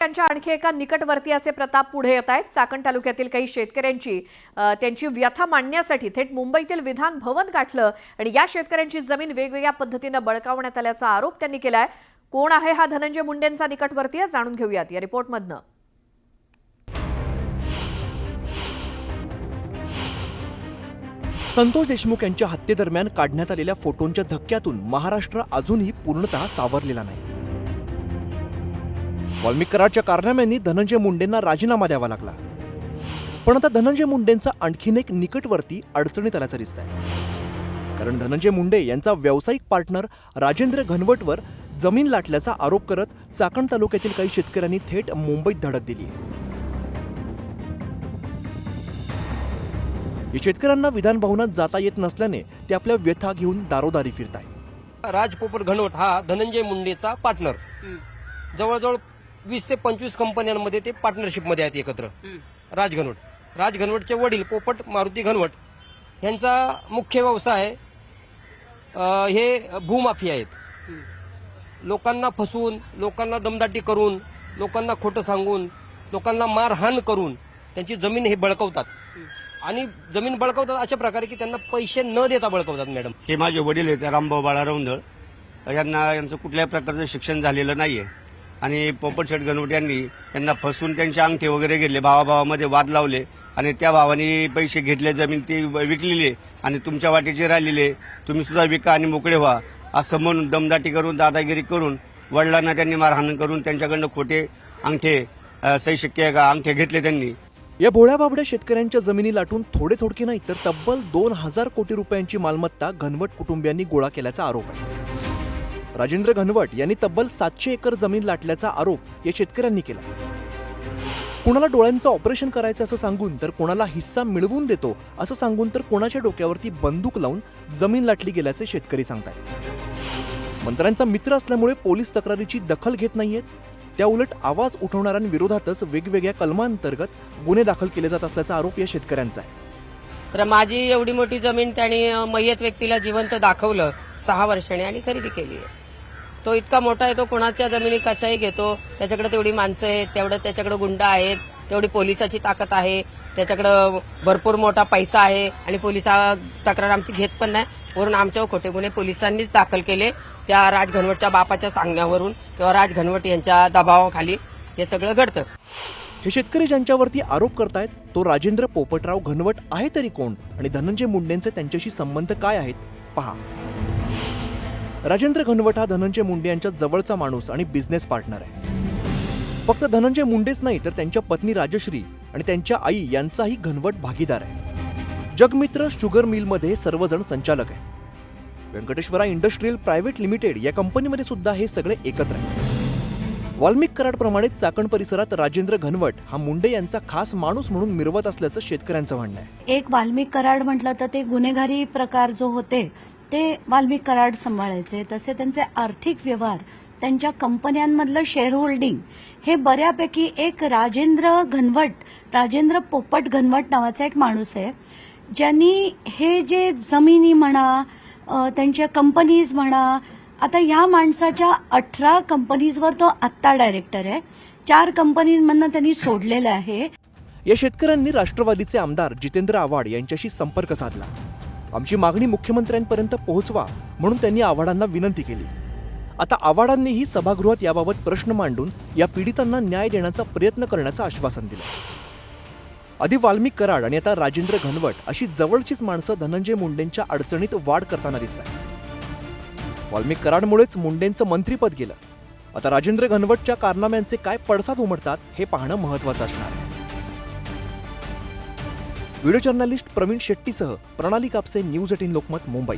त्यांच्या आणखी एका निकटवर्तीयाचे प्रताप पुढे येत आहेत। चाकण तालुक्यातील काही शेतकऱ्यांची त्यांची व्यथा मांडण्यासाठी थेट मुंबईतील विधान भवन गाठलं आणि या शेतकऱ्यांची जमीन वेगवेगळ्या पद्धतीने बळकावण्यात आल्याचा आरोप त्यांनी केलाय। कोण आहे हा धनंजय मुंडेंचा निकटवर्तीय जाणून घेऊयात या रिपोर्टमधनं। संतोष देशमुख यांच्या हत्येदरम्यान काढण्यात आलेल्या फोटोंच्या धक्क्यातून महाराष्ट्र अजूनही पूर्णतः सावरलेला नाही। वाल्मिक कराडच्या कारनाम्यांनी धनंजय मुंडेंना राजीनामा द्यावा लागला, पण आता धनंजय मुंडेंचा आणखीन एक निकटवर्ती अडचणीत आल्याचं दिसतंय। कारण धनंजय मुंडे यांचा व्यावसायिक पार्टनर राजेंद्र घनवटवर जमीन लाटल्याचा आरोप करत चाकण तालुक्यातील काही शेतकऱ्यांनी थेट मुंबईत धडक दिली आहे। या शेतकऱ्यांना विधान भवनात जाता येत नसल्याने ते आपल्या व्यथा घेऊन दारोदारी फिरतायत। राज पोपट घनवट हा धनंजय मुंडेचा पार्टनर, जवळजवळ 20 ते 25 कंपन्यांमध्ये ते पार्टनरशिप मध्ये आहेत एकत्र। राज घनवटचे वडील पोपट मारुती घनवट यांचा मुख्य व्यवसाय हे भूमाफिया आहेत। लोकांना फसवून, लोकांना दमदाटी करून, लोकांना खोटं सांगून, लोकांना मारहाण करून त्यांची जमीन हे बळकावतात आणि जमीन बळकावतात अशा प्रकारे की त्यांना पैसे न देता बळकावतात। मॅडम, हे माझे वडील आहेत रामभाऊ बाळा रौंदळ, यांचं कुठल्याही प्रकारचं शिक्षण झालेलं नाहीये आणि पोपटशेठ घनवट यांना फसवून त्यांचे अंगठे वगैरे घेतले, भावाभावामध्ये वाद लावले आणि त्या भावाने पैसे घेतले, जमीन ती विकलेली आणि तुमच्या वाटेची राहिलेली, तुम्ही सुद्धा विका आणि मोकळे व्हा असं म्हणून दमदाटी करून, दादागिरी करून, वडिलांना त्यांनी मारहाण करून त्यांच्याकडनं खोटे अंगठे, सही शिक्के अंगठे घेतले त्यांनी। या भोळ्या बाबड्या शेतकऱ्यांच्या जमिनी लाटून थोडे नाही तर तब्बल 2000 कोटी रुपयांची मालमत्ता घनवट कुटुंबियांनी गोळा केल्याचा आरोप आहे। राजेंद्र घनवट यांनी तब्बल 700 एकर जमीन लाटल्याचा आरोप या शेतकऱ्यांनी केला। कोणाला डोळ्यांचं ऑपरेशन करायचं असं सांगून तर कोणाला हिस्सा मिळवून देतो असं सांगून तर कोणाच्या डोक्यावरती बंदूक लावून जमीन लाटली गेल्याचे शेतकरी सांगतात। मंत्र्यांचा मित्र असल्यामुळे पोलीस तक्रारीची दखल घेत नाहीयेत, त्या उलट आवाज उठवणाऱ्यांविरोधातच वेगवेगळ्या कलमांतर्गत गुन्हे दाखल केले जात असल्याचा आरोप या शेतकऱ्यांचा आहे। तर माझी एवढी मोठी जमीन त्यांनी मय्यत व्यक्तीला जिवंत दाखवलं 6 वर्षांनी आणि खरेदी केली आहे। तो इतका मोठा आहे, तो कोणाच्या जमिनी कशाही घेतो, त्याच्याकडे तेवढी माणसं आहेत, तेवढं त्याच्याकडे गुंड आहेत, तेवढी पोलिसाची ताकद आहे, त्याच्याकडे भरपूर मोठा पैसा आहे आणि पोलिसा तक्रार आमची घेत पण नाही। वरून आमच्यावर खोटे गुन्हे पोलिसांनीच दाखल केले, त्या राज घनवटच्या बापाच्या सांगण्यावरून किंवा राज घनवट यांच्या दबावाखाली हे सगळं घडतं। हे शेतकरी ज्यांच्यावरती आरोप करतायत तो राजेंद्र पोपटराव घनवट आहे तरी कोण आणि धनंजय मुंडेंचे त्यांच्याशी संबंध काय आहेत पहा। राजेंद्र घनवट हा धनंजय मुंडे यांच्या जवळचा माणूस आणि बिझनेस पार्टनर आहे। फक्त धनंजय मुंडेच नाही तर त्यांच्या पत्नी राजश्री आणि त्यांच्या आई यांचाही घनवट भागीदार आहे। जगमित्र शुगर मिलमध्ये सर्वजण संचालक आहेत। व्यंकटेश्वरा इंडस्ट्रीयल प्रायव्हेट लिमिटेड या कंपनीमध्ये सुद्धा हे सगळे एकत्र आहेत। वाल्मिक कराडप्रमाणेच चाकण परिसरात राजेंद्र घनवट हा मुंडे यांचा खास माणूस म्हणून मिरवत असल्याचं शेतकऱ्यांचं म्हणणं आहे। एक वाल्मिक कराड म्हटलं तर ते गुन्हेगारी प्रकार जो होते ते वाल्मिक कराड सांभाळायचे, तसे त्यांचे आर्थिक व्यवहार, त्यांच्या कंपन्यांमधलं शेअर होल्डिंग हे बऱ्यापैकी एक राजेंद्र पोपट घनवट नावाचा एक माणूस आहे, ज्यांनी हे जे जमिनी म्हणा, त्यांच्या कंपनीज म्हणा, आता ह्या माणसाच्या 18 कंपनीजवर तो आत्ता डायरेक्टर आहे, 4 कंपनींमधनं त्यांनी सोडलेलं आहे। या शेतकऱ्यांनी राष्ट्रवादीचे आमदार जितेंद्र आव्हाड यांच्याशी संपर्क साधला। आमची मागणी मुख्यमंत्र्यांपर्यंत पोहोचवा म्हणून त्यांनी आव्हाडांना विनंती केली। आता आव्हाडांनीही सभागृहात याबाबत प्रश्न मांडून या पीडितांना न्याय देण्याचा प्रयत्न करण्याचं आश्वासन दिलं। आधी वाल्मिक कराड आणि आता राजेंद्र घनवट अशी जवळचीच माणसं धनंजय मुंडेंच्या अडचणीत वाढ करताना दिसतात। वाल्मिक कराडमुळेच मुंडेंचं मंत्रीपद गेलं। आता राजेंद्र घनवटच्या कारनाम्यांचे काय पडसाद उमटतात हे पाहणं महत्त्वाचं असणार आहे। व्हिडिओ जर्नलिस्ट प्रवीण शेट्टीसह प्रणाली कापसे, न्यूज 18 लोकमत, मुंबई।